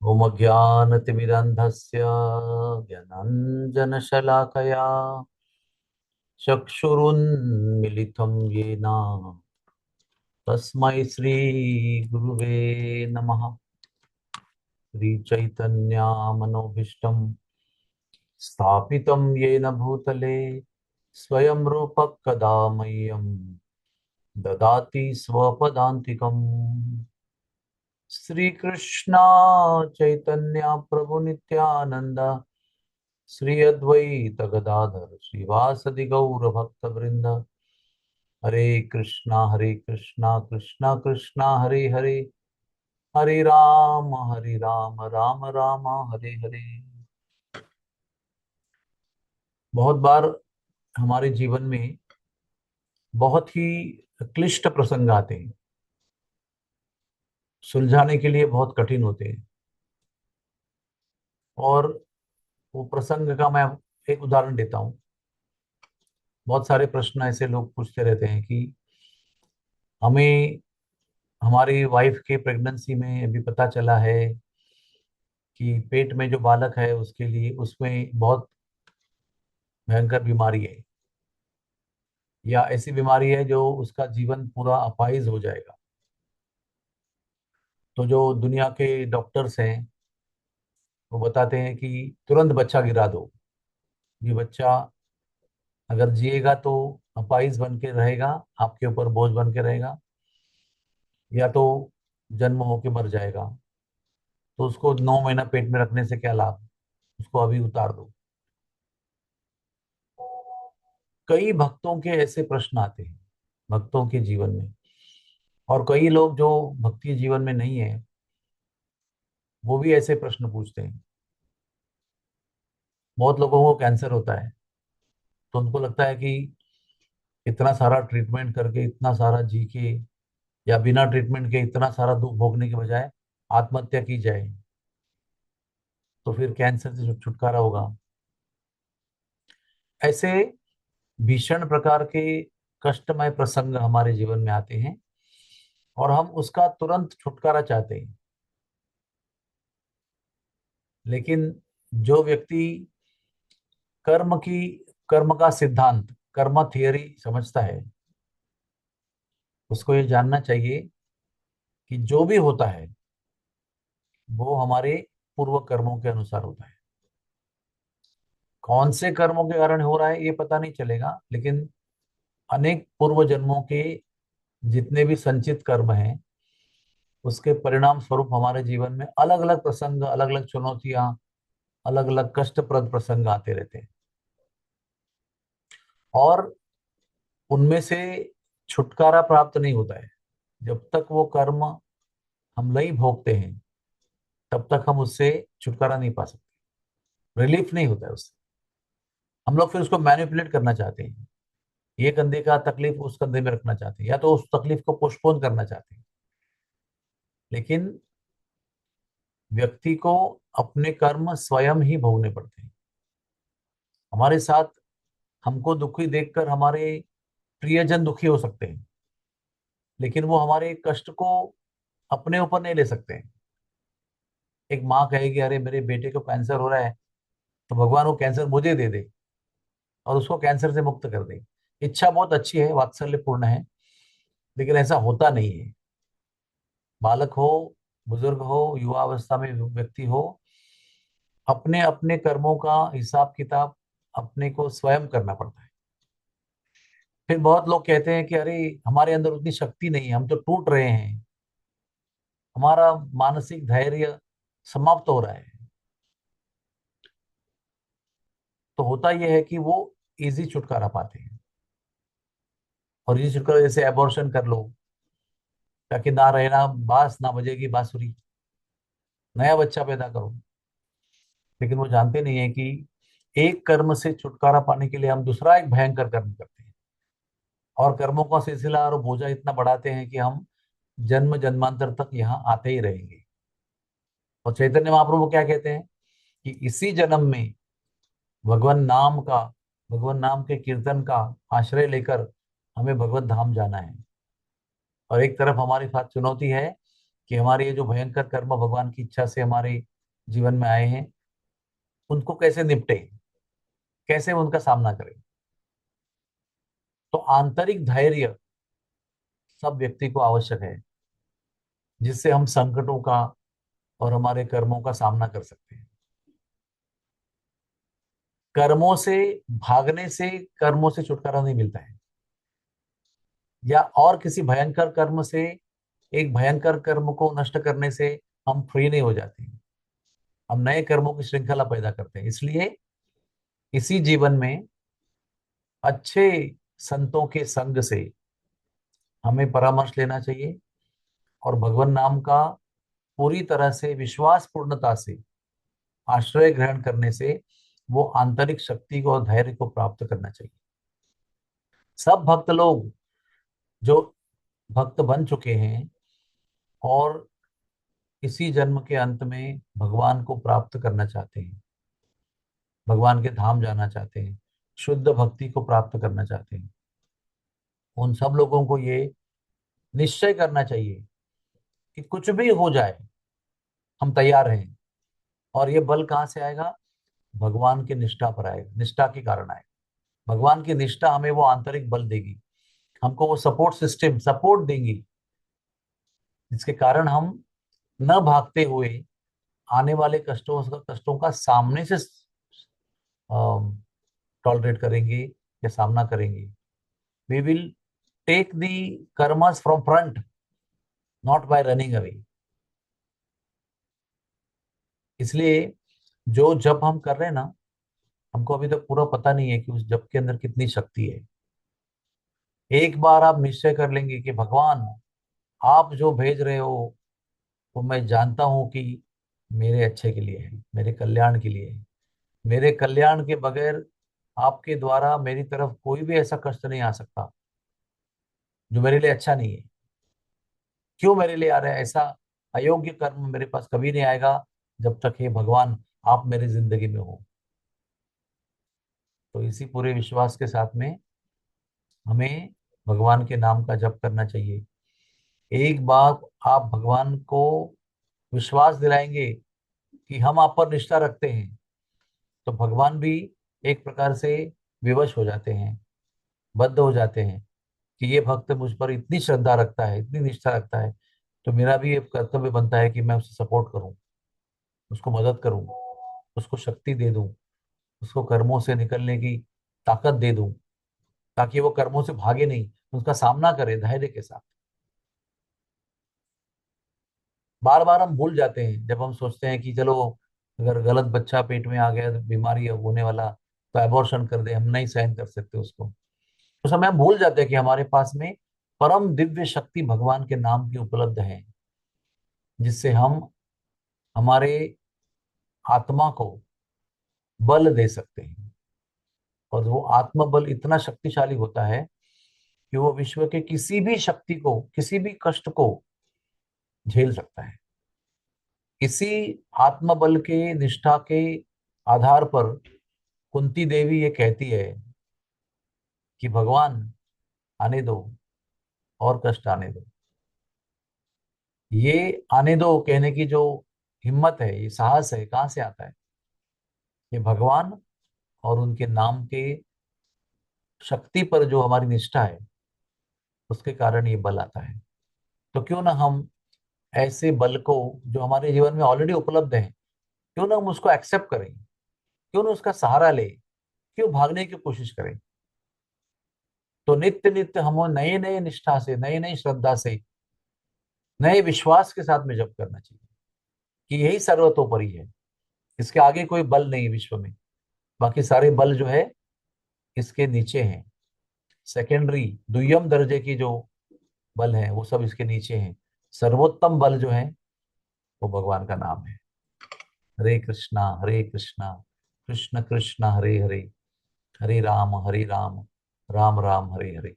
ॐ अज्ञानतिमिरन्धस्य ज्ञानाञ्जनशलाकया चक्षुरुन्मिलितं येन तस्मै श्रीगुरुवे नमः। श्रीचैतन्यमनोभीष्टं स्थापितं येन भूतले स्वयं रूपः कदा मह्यं ददाति स्वपदान्तिकम्। श्रीकृष्ण चैतन्य प्रभु नित्यानंद श्री अद्वैत गदाधर श्रीवासदि गौर भक्त वृंद। हरे कृष्णा कृष्णा कृष्णा हरे हरे, हरे राम राम राम हरे हरे। बहुत बार हमारे जीवन में बहुत ही क्लिष्ट प्रसंग आते हैं, सुलझाने के लिए बहुत कठिन होते हैं। और वो प्रसंग का मैं एक उदाहरण देता हूँ। बहुत सारे प्रश्न ऐसे लोग पूछते रहते हैं कि हमें हमारी वाइफ के प्रेगनेंसी में अभी पता चला है कि पेट में जो बालक है उसके लिए उसमें बहुत भयंकर बीमारी है, या ऐसी बीमारी है जो उसका जीवन पूरा अपाहिज हो जाएगा। तो जो दुनिया के डॉक्टर्स हैं वो बताते हैं कि तुरंत बच्चा गिरा दो। ये बच्चा अगर जिएगा तो अपाहिज बन के रहेगा, आपके ऊपर बोझ बन के रहेगा, या तो जन्म होके मर जाएगा। तो उसको 9 महीना पेट में रखने से क्या लाभ, उसको अभी उतार दो। कई भक्तों के ऐसे प्रश्न आते हैं भक्तों के जीवन में। और कई लोग जो भक्ति जीवन में नहीं है वो भी ऐसे प्रश्न पूछते हैं। बहुत लोगों को कैंसर होता है तो उनको लगता है कि इतना सारा ट्रीटमेंट करके, इतना सारा जी के, या बिना ट्रीटमेंट के इतना सारा दुख भोगने के बजाय आत्महत्या की जाए तो फिर कैंसर से छुटकारा होगा। ऐसे भीषण प्रकार के कष्टमय प्रसंग हमारे जीवन में आते हैं और हम उसका तुरंत छुटकारा चाहते हैं। लेकिन जो व्यक्ति कर्म की कर्म का सिद्धांत, कर्म थियरी समझता है, उसको ये जानना चाहिए कि जो भी होता है वो हमारे पूर्व कर्मों के अनुसार होता है। कौन से कर्मों के कारण हो रहा है ये पता नहीं चलेगा, लेकिन अनेक पूर्व जन्मों के जितने भी संचित कर्म हैं उसके परिणाम स्वरूप हमारे जीवन में अलग अलग प्रसंग, अलग अलग चुनौतियां, अलग अलग कष्टप्रद प्रसंग आते रहते हैं। और उनमें से छुटकारा प्राप्त नहीं होता है। जब तक वो कर्म हम नहीं भोगते हैं तब तक हम उससे छुटकारा नहीं पा सकते, रिलीफ नहीं होता है उससे। हम लोग फिर उसको मैनिपुलेट करना चाहते हैं, ये कंधे का तकलीफ उस कंधे में रखना चाहते हैं, या तो उस तकलीफ को पोस्टपोन करना चाहते हैं। लेकिन व्यक्ति को अपने कर्म स्वयं ही भोगने पड़ते हैं। हमारे साथ हमको दुखी देखकर हमारे प्रियजन दुखी हो सकते हैं, लेकिन वो हमारे कष्ट को अपने ऊपर नहीं ले सकते हैं। एक माँ कहेगी अरे मेरे बेटे को कैंसर हो रहा है, तो भगवान वो कैंसर मुझे दे दे और उसको कैंसर से मुक्त कर दे। इच्छा बहुत अच्छी है, वात्सल्यपूर्ण है, लेकिन ऐसा होता नहीं है। बालक हो, बुजुर्ग हो, युवा अवस्था में व्यक्ति हो, अपने अपने कर्मों का हिसाब किताब अपने को स्वयं करना पड़ता है। फिर बहुत लोग कहते हैं कि अरे हमारे अंदर उतनी शक्ति नहीं है, हम तो टूट रहे हैं, हमारा मानसिक धैर्य समाप्त हो रहा है। तो होता यह है कि वो इजी छुटकारा पाते हैं। और इजी छुटकारा जैसे एबॉर्शन कर लो, ताकि ना रहना बांस, ना बजेगी बांसुरी, नया बच्चा पैदा करो। लेकिन वो जानते नहीं है कि एक कर्म से छुटकारा पाने के लिए हम दूसरा एक भयंकर कर्म करते हैं, और कर्मों का सिलसिला और बोझा इतना बढ़ाते हैं कि हम जन्म जन्मांतर तक यहाँ आते ही रहेंगे। और चैतन्य महाप्रभु क्या कहते हैं कि इसी जन्म में भगवान नाम का, भगवान नाम के कीर्तन का आश्रय लेकर हमें भगवत धाम जाना है। और एक तरफ हमारे साथ चुनौती है कि हमारे ये जो भयंकर कर्म भगवान की इच्छा से हमारे जीवन में आए हैं, उनको कैसे निपटे, कैसे उनका सामना करें। तो आंतरिक धैर्य सब व्यक्ति को आवश्यक है, जिससे हम संकटों का और हमारे कर्मों का सामना कर सकते हैं। कर्मों से भागने से कर्मों से छुटकारा नहीं मिलता है, या और किसी भयंकर कर्म से, एक भयंकर कर्म को नष्ट करने से हम फ्री नहीं हो जाते हैं। हम नए कर्मों की श्रृंखला पैदा करते हैं। इसलिए इसी जीवन में अच्छे संतों के संग से हमें परामर्श लेना चाहिए, और भगवान नाम का पूरी तरह से विश्वास पूर्णता से आश्रय ग्रहण करने से वो आंतरिक शक्ति को और धैर्य को प्राप्त करना चाहिए। सब भक्त लोग जो भक्त बन चुके हैं और इसी जन्म के अंत में भगवान को प्राप्त करना चाहते हैं, भगवान के धाम जाना चाहते हैं, शुद्ध भक्ति को प्राप्त करना चाहते हैं, उन सब लोगों को ये निश्चय करना चाहिए कि कुछ भी हो जाए हम तैयार हैं। और ये बल कहाँ से आएगा? भगवान की निष्ठा पर आएगा, निष्ठा के कारण आएगा। भगवान की निष्ठा हमें वो आंतरिक बल देगी, हमको वो सपोर्ट सिस्टम सपोर्ट देंगी, जिसके कारण हम न भागते हुए आने वाले कष्टों का सामने से टॉलरेट करेंगे या सामना करेंगे। We will take the karmas from front, not by running away. इसलिए जो जप हम कर रहे हैं ना, हमको अभी तक पूरा पता नहीं है कि उस जप के अंदर कितनी शक्ति है। एक बार आप निश्चय कर लेंगे कि भगवान आप जो भेज रहे हो वो मैं जानता हूं कि मेरे अच्छे के लिए है, मेरे कल्याण के लिए है। मेरे कल्याण के बगैर आपके द्वारा मेरी तरफ कोई भी ऐसा कष्ट नहीं आ सकता जो मेरे लिए अच्छा नहीं है। क्यों मेरे लिए आ रहा है ऐसा अयोग्य कर्म? मेरे पास कभी नहीं आएगा जब तक हे भगवान आप मेरी जिंदगी में हो। तो इसी पूरे विश्वास के साथ में हमें भगवान के नाम का जप करना चाहिए। एक बार आप भगवान को विश्वास दिलाएंगे कि हम आप पर निष्ठा रखते हैं, तो भगवान भी एक प्रकार से विवश हो जाते हैं, बद्ध हो जाते हैं कि ये भक्त मुझ पर इतनी श्रद्धा रखता है, इतनी निष्ठा रखता है, तो मेरा भी एक कर्तव्य बनता है कि मैं उसे सपोर्ट करूं, उसको मदद करूं, उसको शक्ति दे दूं, उसको कर्मों से निकलने की ताकत दे दूं, ताकि वो कर्मों से भागे नहीं, उसका सामना करे धैर्य के साथ। बार बार हम भूल जाते हैं जब हम सोचते हैं कि चलो, अगर गलत बच्चा पेट में आ गया तो बीमारी होने वाला, तो एबॉर्शन कर दे, हम नहीं सहन कर सकते उसको। उस समय हम भूल जाते हैं कि हमारे पास में परम दिव्य शक्ति भगवान के नाम की उपलब्ध है, जिससे हम हमारे आत्मा को बल दे सकते हैं। और वो आत्मबल इतना शक्तिशाली होता है कि वो विश्व के किसी भी शक्ति को, किसी भी कष्ट को झेल सकता है। इसी आत्मबल के निष्ठा के आधार पर कुंती देवी ये कहती है कि भगवान आने दो, और कष्ट आने दो। ये आने दो कहने की जो हिम्मत है, ये साहस है, कहाँ से आता है? ये भगवान और उनके नाम के शक्ति पर जो हमारी निष्ठा है, उसके कारण ये बल आता है। तो क्यों ना हम ऐसे बल को जो हमारे जीवन में ऑलरेडी उपलब्ध है, क्यों ना हम उसको एक्सेप्ट करें, क्यों ना उसका सहारा ले, क्यों भागने की कोशिश करें। तो नित्य नित्य हमें नए नए निष्ठा से, नई नई श्रद्धा से, नए विश्वास के साथ में जप करना चाहिए कि यही सर्वतोपरि है। इसके आगे कोई बल नहीं विश्व में। बाकी सारे बल जो है इसके नीचे हैं, सेकेंडरी दुय्यम दर्जे की जो बल है वो सब इसके नीचे हैं। सर्वोत्तम बल जो है वो भगवान का नाम है। हरे कृष्णा कृष्ण कृष्ण हरे हरे, हरे राम राम राम हरे हरे।